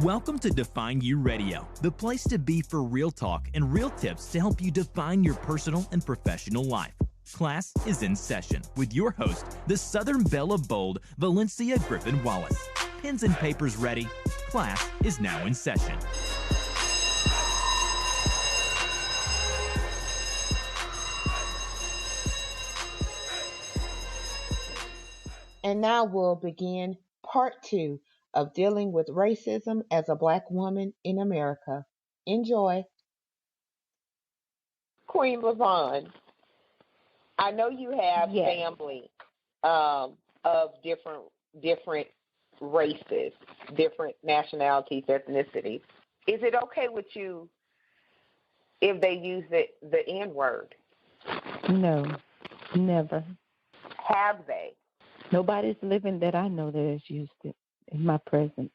Welcome to Define You Radio, the place to be for real talk and real tips to help you define your personal and professional life. Class is in session with your host, the Southern Belle of Bold, Valencia Griffin-Wallace. Pens and papers ready. Class is now in session. And now we'll begin part 2 of dealing with racism as a Black woman in America. Enjoy. Queen Lavon, I know you have family of different races, different nationalities, ethnicities. Is it okay with you if they use the N-word? No, never. Have they? Nobody's living that I know that has used it in my presence.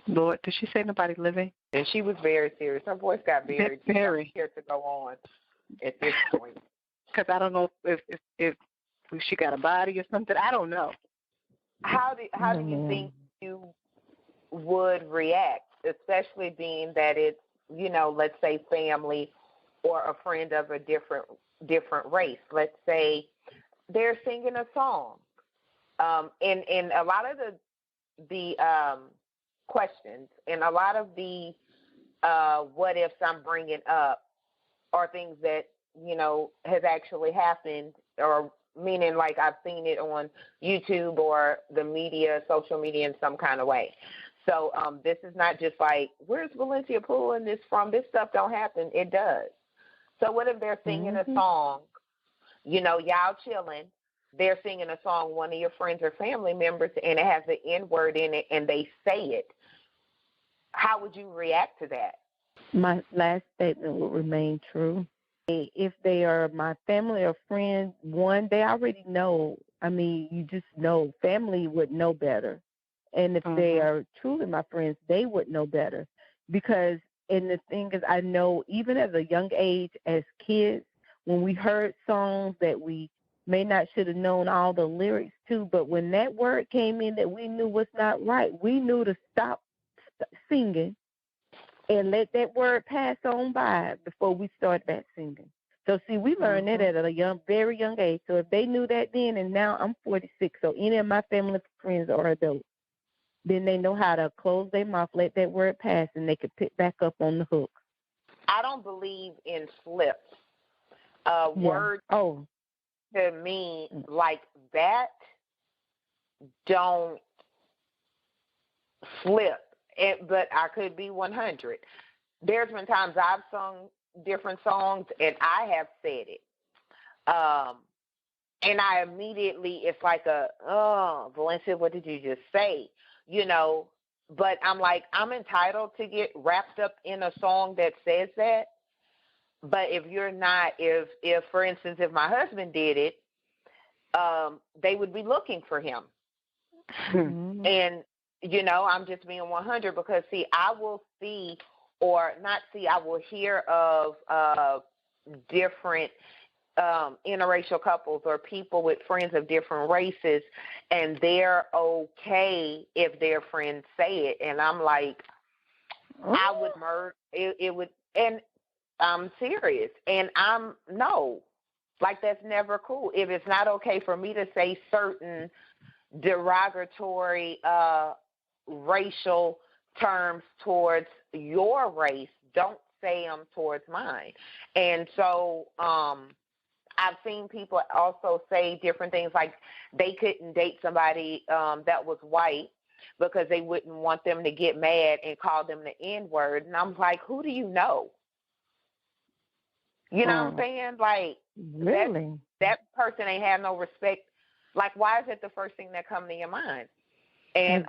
Lord, did she say nobody living? And she was very serious. Her voice got very. Scared to go on at this point. Because I don't know if she got a body or something. I don't know. How do you think you would react, especially being that it's, let's say family or a friend of a different race? Let's say they're singing a song. And a lot of the questions and a lot of the what ifs I'm bringing up are things that, has actually happened, or meaning like I've seen it on YouTube or the media, social media in some kind of way. So this is not just like, where's Valencia pulling this from? This stuff don't happen. It does. So what if they're singing a song, y'all chilling, they're singing a song, one of your friends or family members, and it has the N-word in it, and they say it. How would you react to that? My last statement would remain true. If they are my family or friends, one, they already know. I mean, you just know. Family would know better. And if they are truly my friends, they would know better. Because, and the thing is, I know even at a young age, as kids, when we heard songs that we may not should have known all the lyrics to, but when that word came in that we knew was not right, we knew to stop singing and let that word pass on by before we start back singing. So see, we learned that at a very young age. So if they knew that then, and now I'm 46, so any of my family friends are adults, then they know how to close their mouth, let that word pass, and they could pick back up on the hook. I don't believe in flips. Words to me like that don't flip. But I could be 100. There's been times I've sung different songs and I have said it. And I immediately, it's like Valencia, what did you just say? But I'm like, I'm entitled to get wrapped up in a song that says that. But if you're not, if for instance, if my husband did it, they would be looking for him. And, I'm just being 100 because, see, I will see or not see, I will hear of different interracial couples or people with friends of different races, and they're okay if their friends say it. And I'm like, I would murder, it would, and I'm serious. And that's never cool. If it's not okay for me to say certain derogatory racial terms towards your race, don't say them towards mine. And so I've seen people also say different things like they couldn't date somebody that was white because they wouldn't want them to get mad and call them the N-word. And I'm like, who do you know? You know what I'm saying? Like, really? That person ain't have no respect. Like, why is it the first thing that comes to your mind? And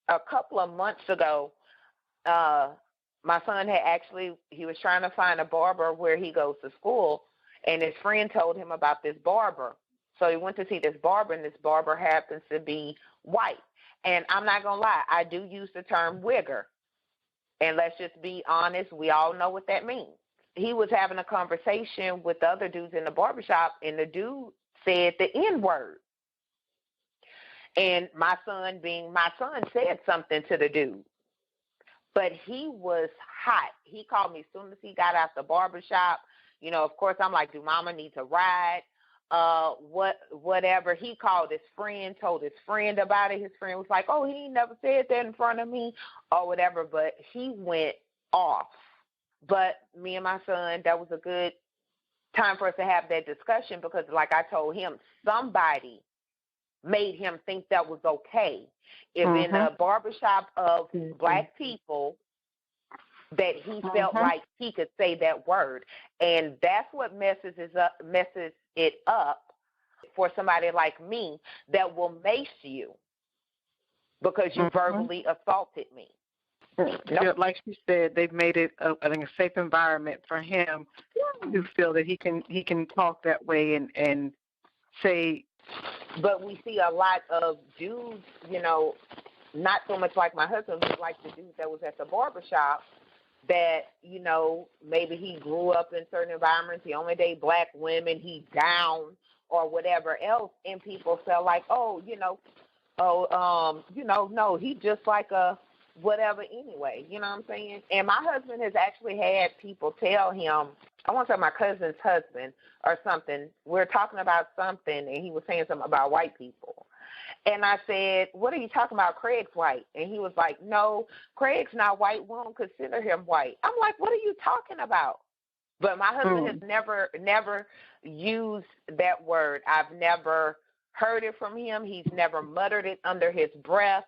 a couple of months ago, my son he was trying to find a barber where he goes to school, and his friend told him about this barber. So he went to see this barber, and this barber happens to be white. And I'm not going to lie, I do use the term wigger. And let's just be honest, we all know what that means. He was having a conversation with the other dudes in the barbershop, and the dude said the N-word. And my son, being my son, said something to the dude. But he was hot. He called me as soon as he got out the barbershop. You know, of course, I'm like, do mama need to ride? Whatever. He called his friend, told his friend about it. His friend was like, oh, he ain't never said that in front of me or whatever. But he went off. But me and my son, that was a good time for us to have that discussion because, like I told him, somebody made him think that was okay. If in a barbershop of black people that he felt like he could say that word. And that's what messes it up for somebody like me that will mace you because you verbally assaulted me. Yeah, like she said, they've made it I think a safe environment for him to feel that he can talk that way and say. But we see a lot of dudes, you know, not so much like my husband, but like the dude that was at the barbershop that, you know, maybe he grew up in certain environments, he only dated black women, he down or whatever else, and people feel like, no, he just like a whatever anyway, you know what I'm saying? And my husband has actually had people tell him, I want to say my cousin's husband or something, we're talking about something, and he was saying something about white people. And I said, what are you talking about? Craig's white. And he was like, no, Craig's not white. We don't consider him white. I'm like, what are you talking about? But my husband has never used that word. I've never heard it from him. He's never muttered it under his breath.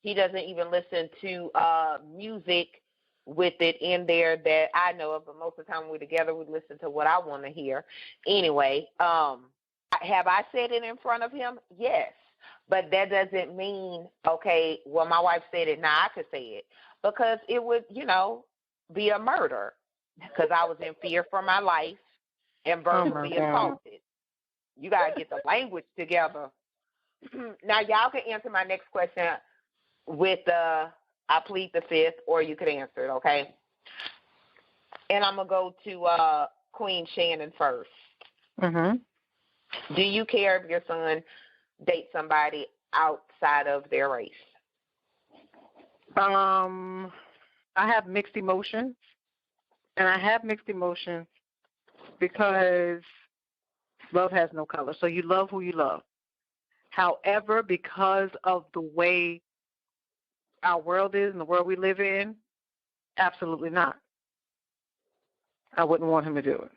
He doesn't even listen to music with it in there that I know of. But most of the time when we're together, we listen to what I want to hear. Anyway, have I said it in front of him? Yes. But that doesn't mean, okay, well, my wife said it, now I could say it. Because it would, be a murder. Because I was in fear for my life and verbally assaulted. You got to get the language together. Now, y'all can answer my next question with I plead the fifth, or you could answer it, okay? And I'm going to go to Queen Shannon first. Do you care if your son date somebody outside of their race? I have mixed emotions, and I have mixed emotions because love has no color. So you love who you love. However, because of the way our world is and the world we live in, absolutely not. I wouldn't want him to do it.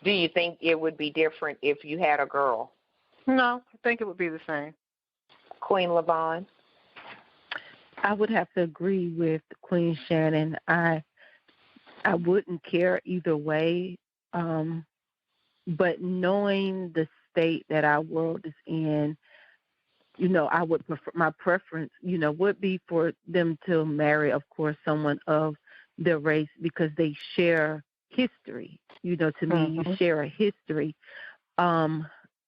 Do you think it would be different if you had a girl? No, I think it would be the same. Queen LaVon? I would have to agree with Queen Shannon. I wouldn't care either way, but knowing the state that our world is in, I would prefer, my preference, would be for them to marry, of course, someone of their race because they share history. To me, you share a history.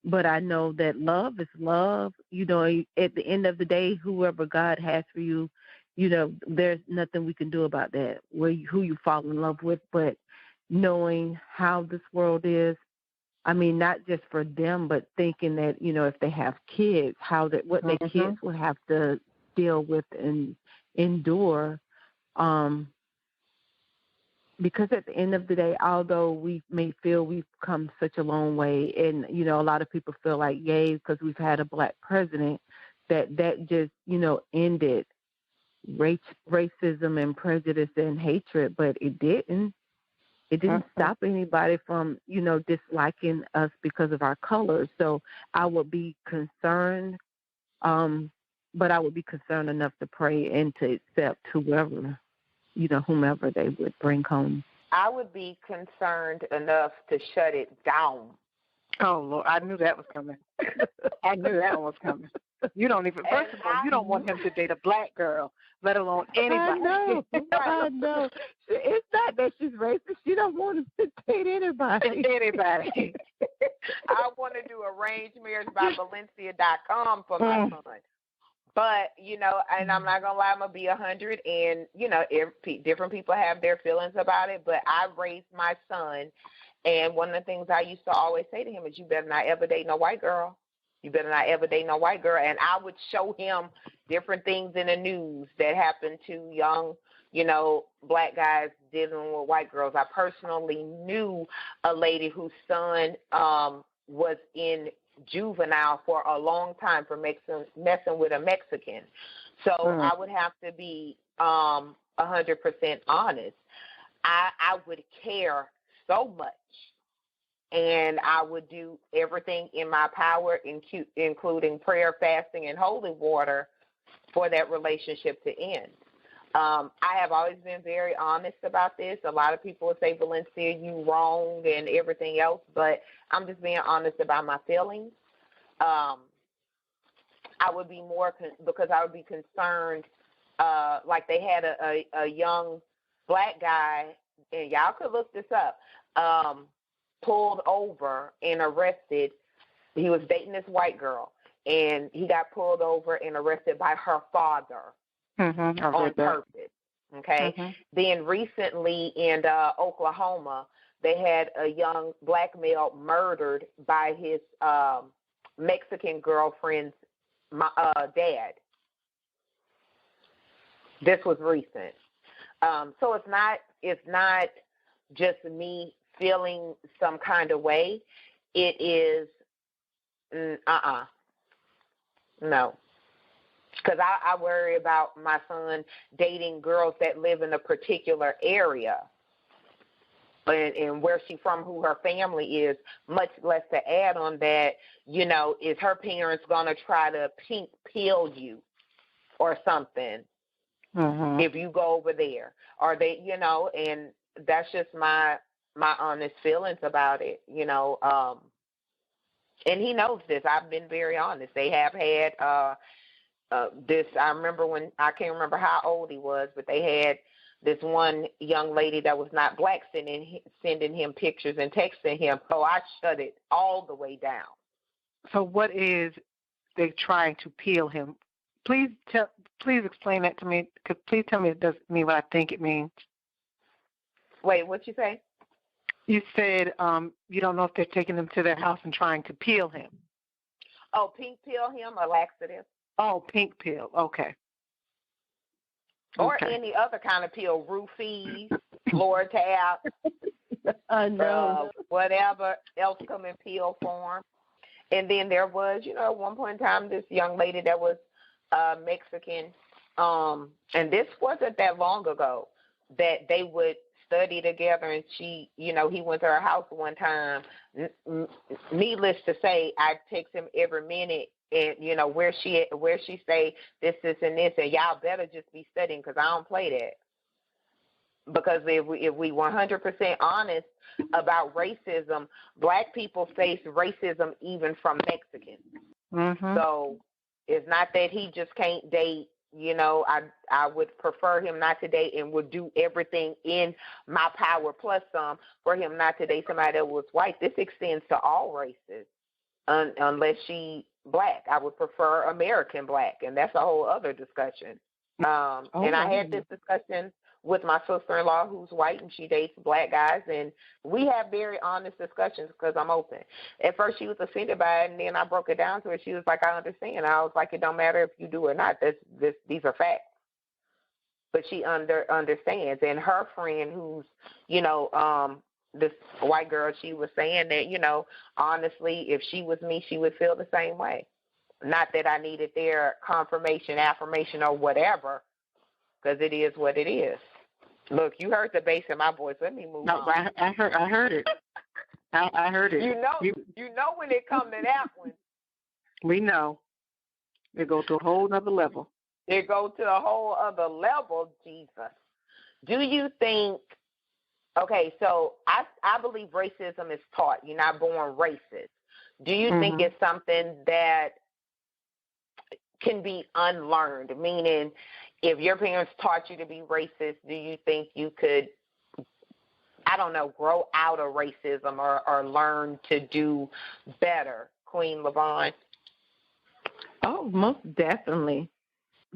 But I know that love is love. At the end of the day, whoever God has for you, there's nothing we can do about that, who you fall in love with. But knowing how this world is, I mean, not just for them, but thinking that, if they have kids, what their kids will have to deal with and endure. Because at the end of the day, although we may feel we've come such a long way, and, a lot of people feel like, yay, because we've had a black president, that just, ended racism and prejudice and hatred, but it didn't. It didn't stop anybody from, disliking us because of our colors. So I would be concerned, but I would be concerned enough to pray and to accept whomever they would bring home. I would be concerned enough to shut it down. Oh, Lord, I knew that was coming. I knew that one was coming. You don't even, first of all, you don't want him to date a black girl, let alone anybody. I know. It's not that she's racist. She don't want him to date anybody. Anybody. I want to do arranged marriage by Valencia.com for my son. But, and I'm not going to lie, I'm going to be 100, and, different people have their feelings about it, but I raised my son, and one of the things I used to always say to him is, you better not ever date no white girl. You better not ever date no white girl. And I would show him different things in the news that happened to young, black guys dealing with white girls. I personally knew a lady whose son was in juvenile for a long time for messing with a Mexican. So I would have to be 100% honest. I would care so much, and I would do everything in my power, including prayer, fasting, and holy water, for that relationship to end. I have always been very honest about this. A lot of people would say, Valencia, you wrong and everything else, but I'm just being honest about my feelings. I would be more because I would be concerned, like they had a young black guy, and y'all could look this up, pulled over and arrested. He was dating this white girl, and he got pulled over and arrested by her father on purpose. Okay. Then recently in Oklahoma, they had a young black male murdered by his Mexican girlfriend's dad. This was recent. So it's not just me feeling some kind of way. It is no. Because I worry about my son dating girls that live in a particular area and where she's from, who her family is, much less to add on that, is her parents going to try to pink pill you or something if you go over there? Or they, and that's just my honest feelings about it, and he knows this. I've been very honest. They have had this, I remember when, I can't remember how old he was, but they had this one young lady that was not black sending him pictures and texting him. So I shut it all the way down. So what is they trying to peel him? Please explain that to me. Please tell me it doesn't mean what I think it means. Wait, what'd you say? You said you don't know if they're taking him to their house and trying to peel him. Oh, pink peel him or laxative? Oh, pink pill. Okay. Or any other kind of pill, roofies, floor tab, whatever else come in pill form. And then there was, at one point in time, this young lady that was Mexican, and this wasn't that long ago, that they would study together, and she, he went to her house one time. Needless to say, I text him every minute, and where she say this, and this, and y'all better just be studying because I don't play that. Because if we 100% honest about racism, black people face racism even from Mexicans. So it's not that he just can't date. I would prefer him not to date and would do everything in my power plus some for him not to date somebody that was white. This extends to all races, unless she black. I would prefer American black, and that's a whole other discussion. And I had this discussion with my sister-in-law who's white, and she dates black guys, and we have very honest discussions because I'm open. At first she was offended by it, and then I broke it down to her. She was like, I understand. I was like, it don't matter if you do or not. These are facts. But she understands. And her friend who's, this white girl, she was saying that, honestly, if she was me, she would feel the same way. Not that I needed their confirmation, affirmation, or whatever, because it is what it is. Look, you heard the bass in my voice. Let me move on. I heard it. I heard it. You know when it comes to that one. We know. It goes to a whole other level. It goes to a whole other level, Jesus. Do you think, okay, so I believe racism is taught. You're not born racist. Do you think it's something that can be unlearned? Meaning, if your parents taught you to be racist, do you think you could, grow out of racism or learn to do better? Queen LaVon? Oh, most definitely.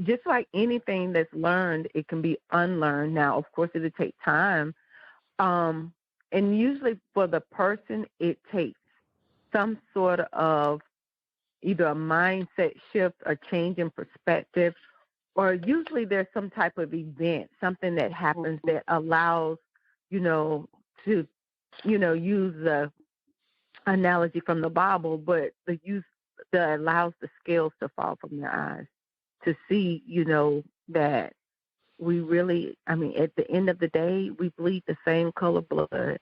Just like anything that's learned, it can be unlearned. Now, of course, it'll take time. And usually for the person, it takes some sort of either a mindset shift, a change in perspective, or usually there's some type of event, something that happens that allows, to, use the analogy from the Bible, but that allows the scales to fall from their eyes to see, that we really, at the end of the day, we bleed the same color blood,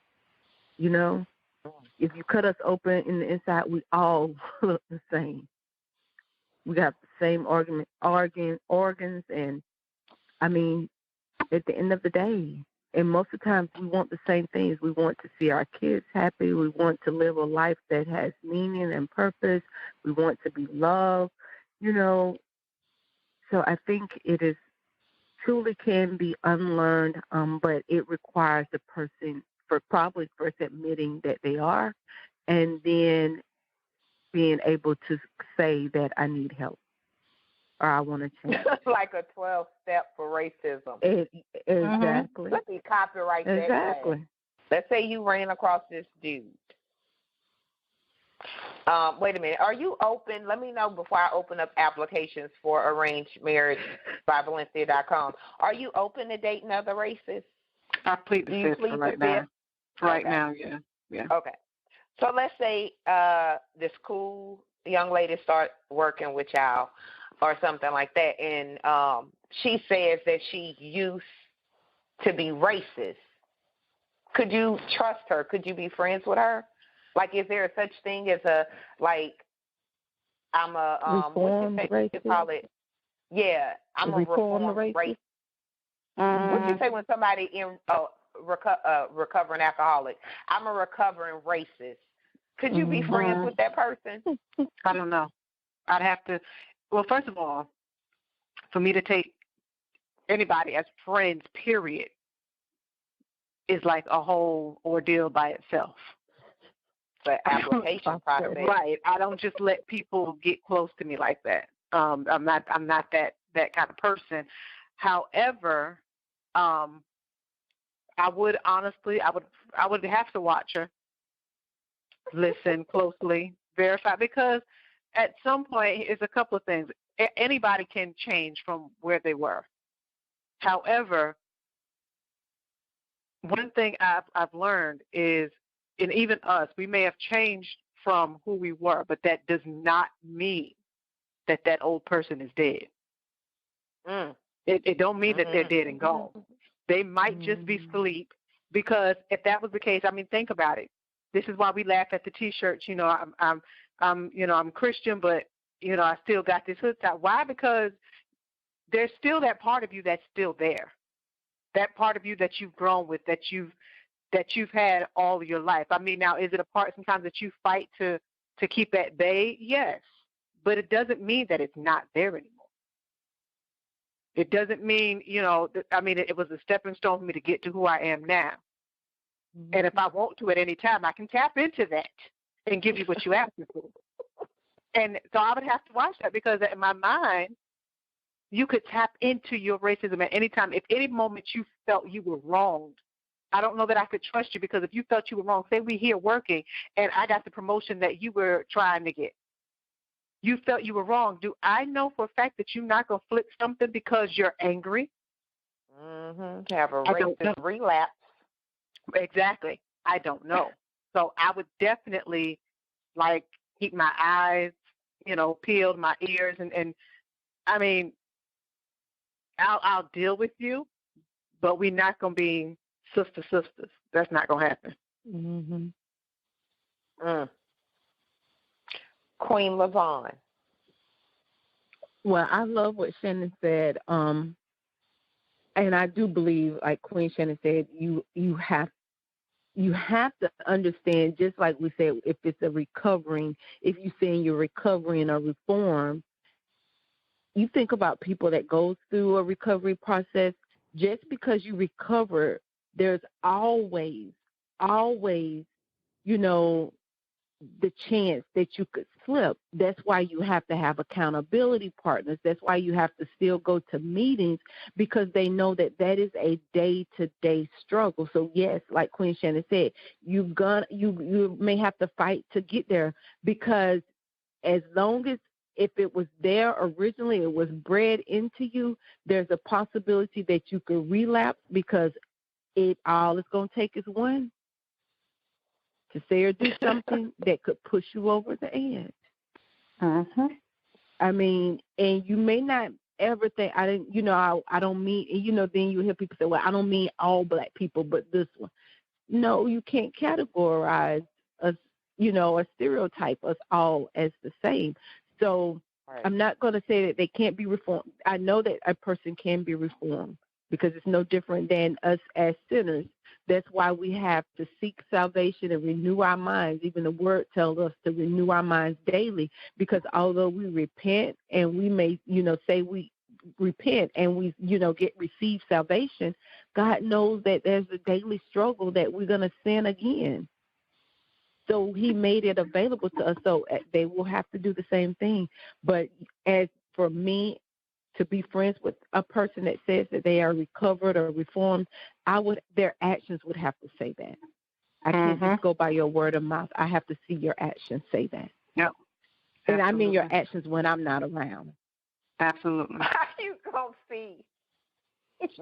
If you cut us open in the inside, we all look the same. We got the same organs, and, at the end of the day, and most of the times we want the same things. We want to see our kids happy. We want to live a life that has meaning and purpose. We want to be loved, So I think it is truly can be unlearned, but it requires the person for probably first admitting that they are, and then being able to say that I need help or I want to change. Like a 12-step for racism. Exactly. Let me copyright that. Exactly. Let's say you ran across this dude. Wait a minute. Are you open? Let me know before I open up applications for arranged marriage by Valencia.com. Are you open to dating other races? I plead the fifth for right now. Right now, yeah. Okay. So let's say this cool young lady start working with y'all or something like that, and she says that she used to be racist. Could you trust her? Could you be friends with her? Like, is there such thing as I'm a reformed racist? You call it? Yeah, I'm a reformed racist. What you say when somebody in recovering alcoholic? I'm a recovering racist. Could you be friends with that person? I don't know. I'd have to. Well, first of all, for me to take anybody as friends, period, is like a whole ordeal by itself. The application process, right? I don't just let people get close to me like that. I'm not that kind of person. However, I would honestly, I would have to watch her, listen closely, verify, because at some point, it's a couple of things. Anybody can change from where they were. However, one thing I've learned is, and even us, we may have changed from who we were, but that does not mean that old person is dead. It don't mean that they're dead and gone. They might just be asleep, because if that was the case, think about it. This is why we laugh at the T-shirts. I'm Christian, but I still got this hood tie. Why? Because there's still that part of you that's still there. That part of you that you've grown with, that you've had all of your life. Now, is it a part sometimes that you fight to keep at bay? Yes, but it doesn't mean that it's not there anymore. It doesn't mean, it was a stepping stone for me to get to who I am now. And if I want to at any time, I can tap into that and give you what you asked me for. And so I would have to watch that, because in my mind, you could tap into your racism at any time. If any moment you felt you were wronged, I don't know that I could trust you, because if you felt you were wrong, say we here working and I got the promotion that you were trying to get. You felt you were wrong. Do I know for a fact that you're not going to flip something because you're angry? Have a racist relapse. Exactly. I don't know. So I would definitely keep my eyes, peeled, my ears, and I'll deal with you, but we're not going to be sisters. That's not going to happen. Queen LaVon. Well, I love what Shannon said, and I do believe, like Queen Shannon said, you have to understand, just like we said, if it's if you're saying you're recovering or reform, you think about people that go through a recovery process. Just because you recover, there's always, the chance that you could slip. That's why you have to have accountability partners. That's why you have to still go to meetings, because they know that is a day-to-day struggle. So yes, like Queen Shannon said, you may have to fight to get there, because as long as if it was there originally, it was bred into you, there's a possibility that you could relapse because all it's going to take is one to say or do something that could push you over the edge. Mm-hmm. I mean, and you may not ever think, I don't mean, and then you hear people say, well, I don't mean all black people, but this one. No, you can't categorize us, or stereotype us all as the same. So Right. I'm not going to say that they can't be reformed. I know that a person can be reformed because it's no different than us as sinners. That's why we have to seek salvation and renew our minds. Even the word tells us to renew our minds daily, because although we repent and we may, say we repent and we, receive salvation, God knows that there's a daily struggle that we're going to sin again. So he made it available to us. So they will have to do the same thing. But as for me to be friends with a person that says that they are recovered or reformed, their actions would have to say that. I can't just go by your word of mouth. I have to see your actions say that. Yep. And I mean your actions when I'm not around. Absolutely. How you going to see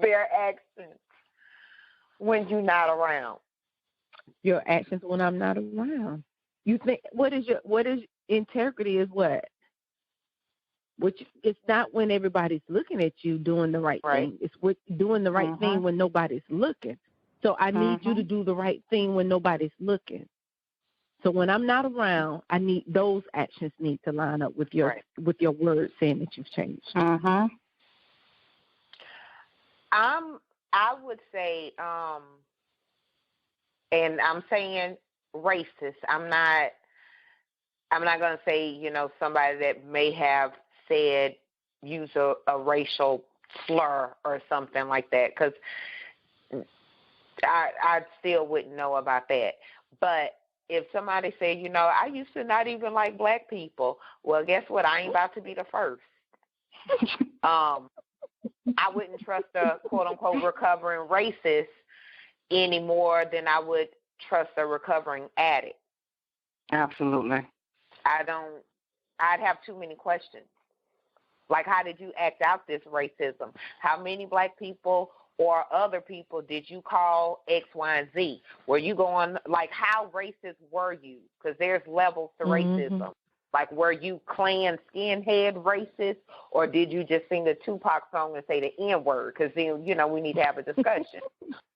their actions when you're not around? Your actions when I'm not around. You think what is integrity is what? Which it's not when everybody's looking at you doing the right thing. It's doing the right thing when nobody's looking. So I need you to do the right thing when nobody's looking. So when I'm not around, those actions need to line up with your word saying that you've changed. I would say, and I'm saying racist. I'm not going to say, somebody that may have use a racial slur or something like that, because I still wouldn't know about that. But if somebody said, I used to not even like black people, well, guess what? I ain't about to be the first. I wouldn't trust a quote-unquote recovering racist any more than I would trust a recovering addict. Absolutely. I'd have too many questions. Like, how did you act out this racism? How many black people or other people did you call X, Y, and Z? Were you going, like, how racist were you? Because there's levels to racism. Like, were you Klan skinhead racist, or did you just sing the Tupac song and say the N-word? Because then, we need to have a discussion.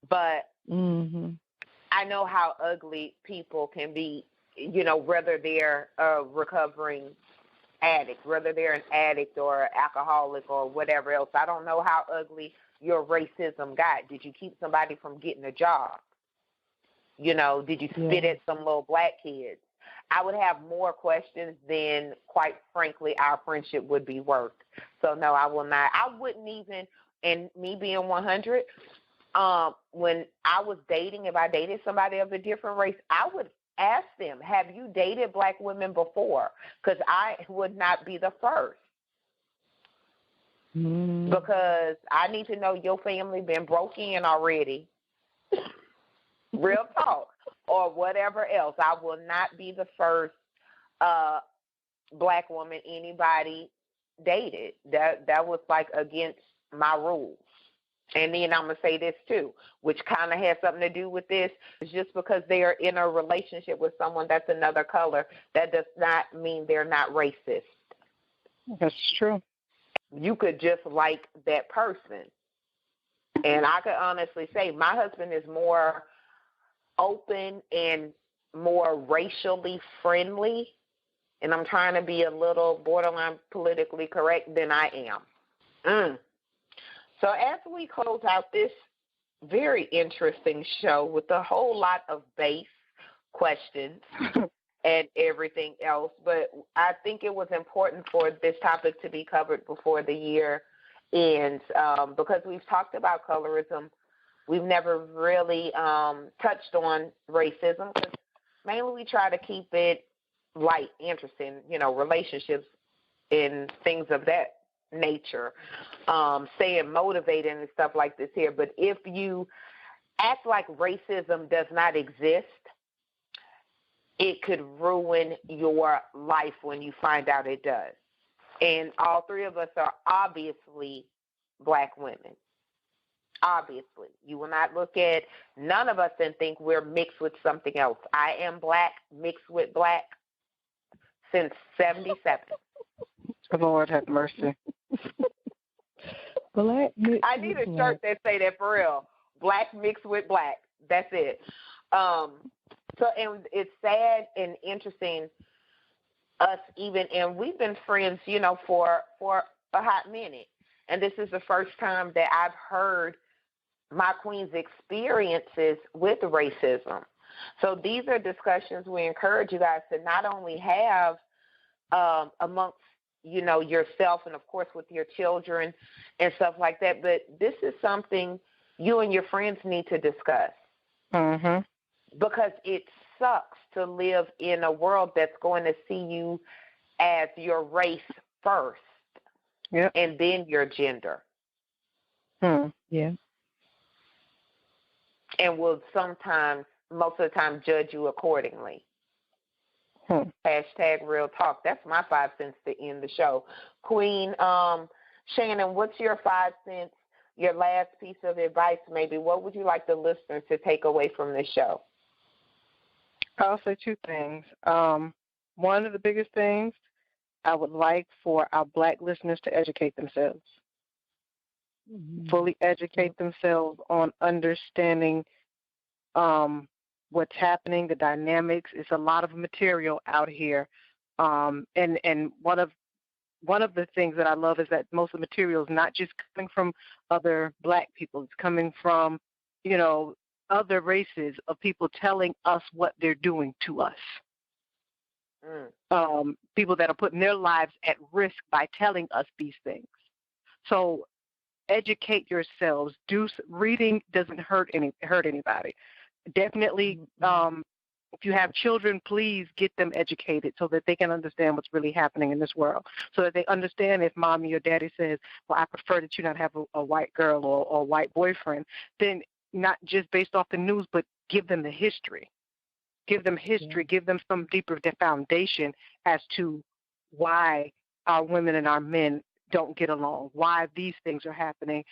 But I know how ugly people can be, whether they're a recovering addict, whether they're an addict or alcoholic or whatever else. I don't know how ugly your racism got. Did you keep somebody from getting a job? Did you spit at some little black kids? I would have more questions than, quite frankly, our friendship would be worth. So, no, I will not. I wouldn't even, and me being 100, when I was dating, if I dated somebody of a different race, I would ask them, have you dated black women before? Because I would not be the first. Because I need to know your family been broke in already. Real talk. Or whatever else. I will not be the first black woman anybody dated. That was like against my rules. And then I'm going to say this too, which kind of has something to do with this. It's just because they are in a relationship with someone that's another color, that does not mean they're not racist. That's true. You could just like that person. And I could honestly say my husband is more open and more racially friendly, and I'm trying to be a little borderline politically correct, than I am. So as we close out this very interesting show with a whole lot of base questions and everything else, but I think it was important for this topic to be covered before the year ends, because we've talked about colorism. We've never really touched on racism, because mainly we try to keep it light, interesting, relationships and things of that nature, saying motivating and stuff like this here. But if you act like racism does not exist, it could ruin your life when you find out it does. And all three of us are obviously black women. Obviously. You will not look at none of us and think we're mixed with something else. I am black, mixed with black since 77. Lord have mercy. Black mixed I need a shirt that say that for real. Black mixed with black. That's it. So, and it's sad and interesting, us even, and we've been friends, you know, for a hot minute. And this is the first time that I've heard my queen's experiences with racism. So these are discussions we encourage you guys to not only have amongst, you know, yourself and, of course, with your children and stuff like that, but this is something you and your friends need to discuss. Mm-hmm. Because it sucks to live in a world that's going to see you as your race first, yep, and then your gender. Yeah. And will sometimes, most of the time, judge you accordingly. Hashtag real talk. That's my 5 cents to end the show. Queen Shannon, what's your 5 cents, your last piece of advice maybe? What would you like the listeners to take away from this show? I'll say two things. One of the biggest things, I would like for our black listeners to educate themselves. Mm-hmm. Fully educate themselves on understanding what's happening, the dynamics. It's a lot of material out here. And one of the things that I love is that most of the material is not just coming from other black people. It's coming from, you know, other races of people telling us what they're doing to us. People that are putting their lives at risk by telling us these things. So educate yourselves. Reading doesn't hurt anybody. Definitely, if you have children, please get them educated so that they can understand what's really happening in this world. So that they understand if mommy or daddy says, well, I prefer that you not have a white girl or a white boyfriend, then not just based off the news, but give them the history. Give them history. Yeah. Give them some deeper foundation as to why our women and our men don't get along, why these things are happening,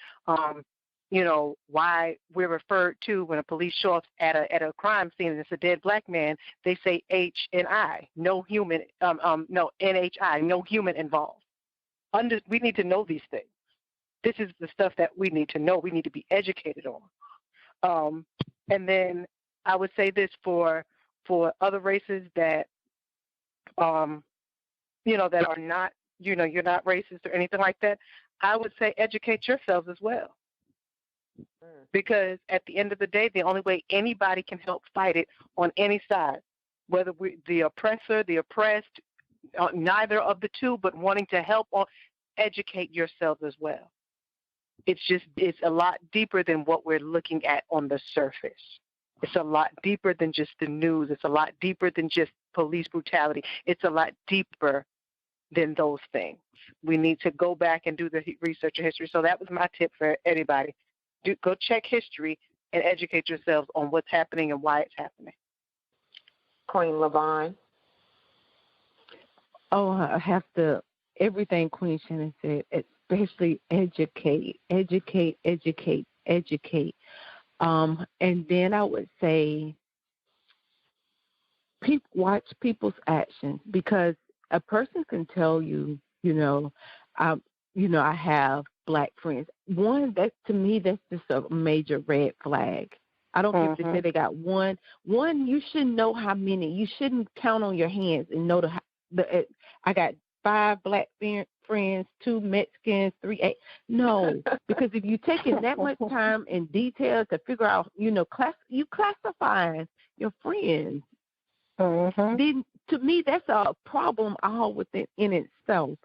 you know, why we're referred to when a police show up at a crime scene and it's a dead black man, they say H-N-I, no human, no N-H-I, no human involved. We need to know these things. This is the stuff that we need to know. We need to be educated on. And then I would say this for other races that, you know, that are not, you know, you're not racist or anything like that, I would say educate yourselves as well. Because at the end of the day, the only way anybody can help fight it on any side, whether the oppressor, the oppressed, neither of the two, but wanting to help, or educate yourselves as well. It's a lot deeper than what we're looking at on the surface. It's a lot deeper than just the news. It's a lot deeper than just police brutality. It's a lot deeper than those things. We need to go back and do the research and history. So that was my tip for anybody. Go check history and educate yourselves on what's happening and why it's happening. Queen Levine. Oh, I have to, everything Queen Shannon said, especially educate. And then I would say watch people's actions, because a person can tell you, I have black friends. One, to me, that's just a major red flag. I don't care if they say they got one. One, you shouldn't know how many. You shouldn't count on your hands and know I got 5 black friends, 2 Mexicans, 3 8. No, because if you're taking that much time and detail to figure out, you classifying your friends, then to me that's a problem all within in itself.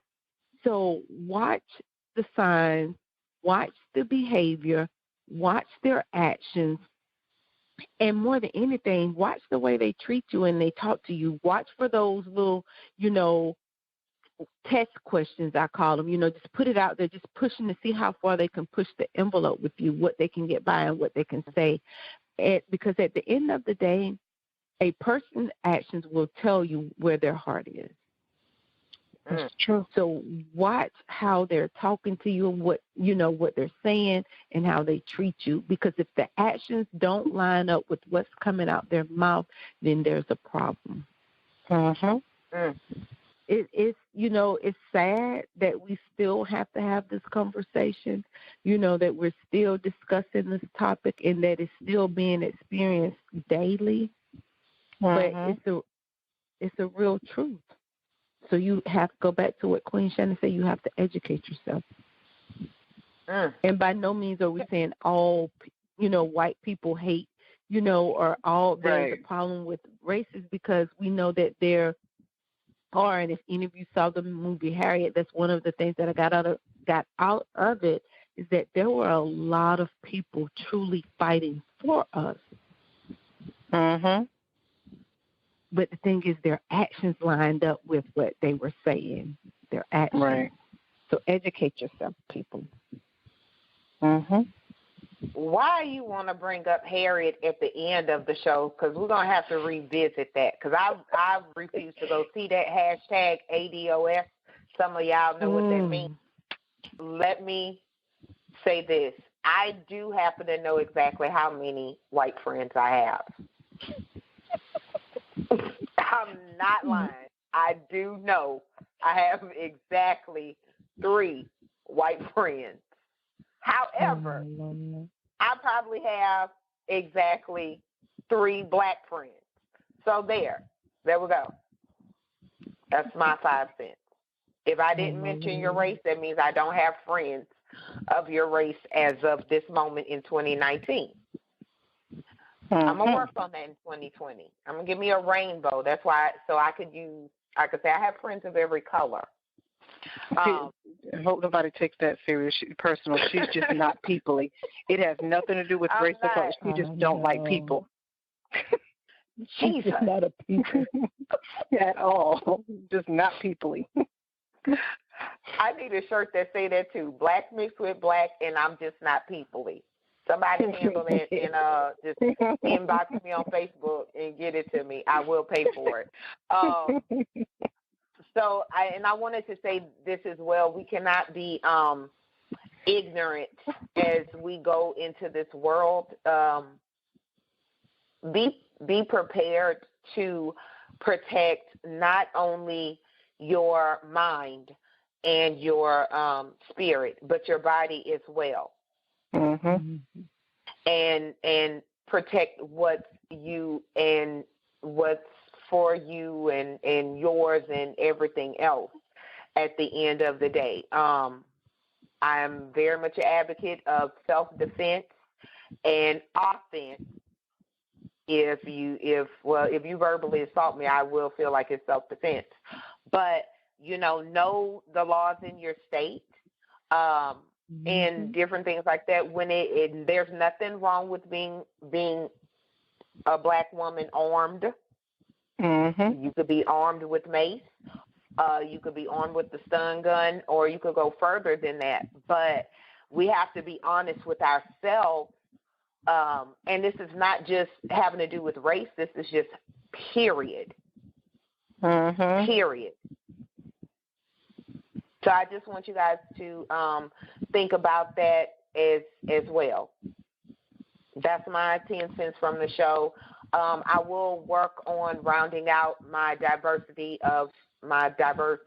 So watch the signs, watch the behavior, watch their actions, and more than anything, watch the way they treat you and they talk to you. Watch for those little, test questions, I call them, just put it out there, just pushing to see how far they can push the envelope with you, what they can get by and what they can say. Because at the end of the day, a person's actions will tell you where their heart is. That's true. So watch how they're talking to you and what they're saying and how they treat you. Because if the actions don't line up with what's coming out their mouth, then there's a problem. It's sad that we still have to have this conversation, that we're still discussing this topic and that it's still being experienced daily. But it's a real truth. So you have to go back to what Queen Shannon said. You have to educate yourself. And by no means are we saying all, white people hate, or all there's a problem with races, because we know that there are. And if any of you saw the movie Harriet, that's one of the things that I got out of it is that there were a lot of people truly fighting for us. But the thing is, their actions lined up with what they were saying. Their actions. Right. So educate yourself, people. Why you want to bring up Harriet at the end of the show? Because we're going to have to revisit that. Because I refuse to go see that hashtag ADOS. Some of y'all know what that means. Let me say this. I do happen to know exactly how many white friends I have. I'm not lying. I do know I have exactly 3 white friends. However, I probably have exactly 3 black friends. So there we go. That's my 5 cents. If I didn't mention your race, that means I don't have friends of your race as of this moment in 2019. I'm going to work on that in 2020. I'm going to give me a rainbow. That's why, so I could say I have friends of every color. I hope nobody takes that serious, personal. She's just not people-y. It has nothing to do with race or color. She just don't like people. She's just not a people. At all. Just not people-y. I need a shirt that say that too. Black mixed with black, and I'm just not people-y. Somebody handle it and just inbox me on Facebook and get it to me. I will pay for it. So I wanted to say this as well. We cannot be ignorant as we go into this world. Be prepared to protect not only your mind and your spirit, but your body as well. And protect what's you and what's for you and yours and everything else at the end of the day. I'm very much an advocate of self-defense and offense. If you verbally assault me, I will feel like it's self-defense. But, know the laws in your state. And different things like that. When there's nothing wrong with being a black woman armed. You could be armed with mace. You could be armed with the stun gun, or you could go further than that. But we have to be honest with ourselves. And this is not just having to do with race. This is just period. Period. So I just want you guys to think about that as well. That's my 10 cents from the show. I will work on rounding out my diversity of my diverse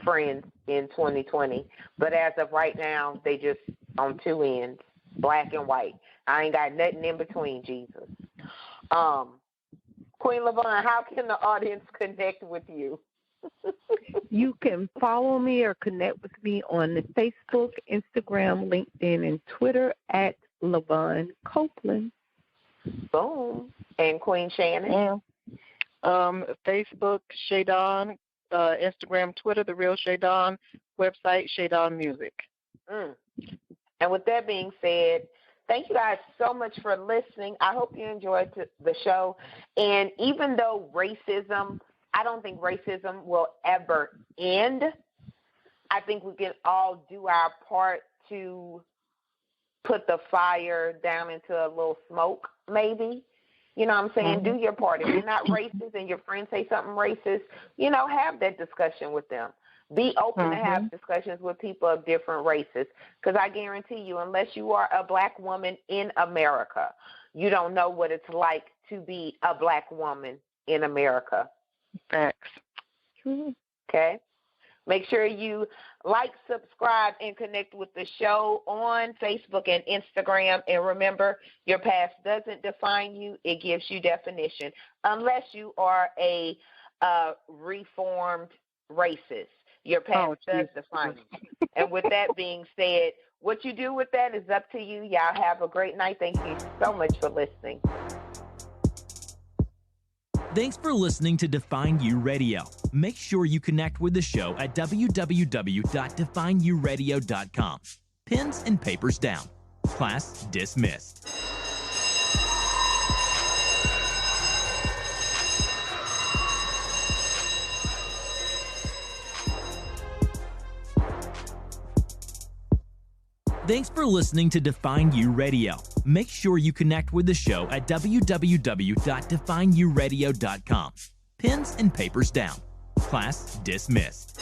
friends in 2020. But as of right now, they just on 2 ends, black and white. I ain't got nothing in between, Jesus. Queen LaVon, how can the audience connect with you? You can follow me or connect with me on the Facebook, Instagram, LinkedIn, and Twitter at LaVon Copeland. Boom. And Queen Shannon? Facebook, Shadon, Instagram, Twitter, The Real Shadon, website, Shadon Music. And with that being said, thank you guys so much for listening. I hope you enjoyed the show. And even though I don't think racism will ever end, I think we can all do our part to put the fire down into a little smoke, maybe, You know what I'm saying? Do your part. If you're not racist and your friends say something racist, you know, have that discussion with them. Be open to have discussions with people of different races, because I guarantee you, unless you are a black woman in America, you don't know what it's like to be a black woman in America. Facts. Okay? Make sure you like, subscribe, and connect with the show on Facebook and Instagram. And remember, your past doesn't define you. It gives you definition, unless you are a reformed racist. Your past does define you. And with that being said, what you do with that is up to you. Y'all have a great night. Thank you so much for listening. Thanks for listening to Define You Radio. Make sure you connect with the show at www.defineyouradio.com. Pens and papers down. Class dismissed. Thanks for listening to Define You Radio. Make sure you connect with the show at www.defineyouradio.com. Pens and papers down. Class dismissed.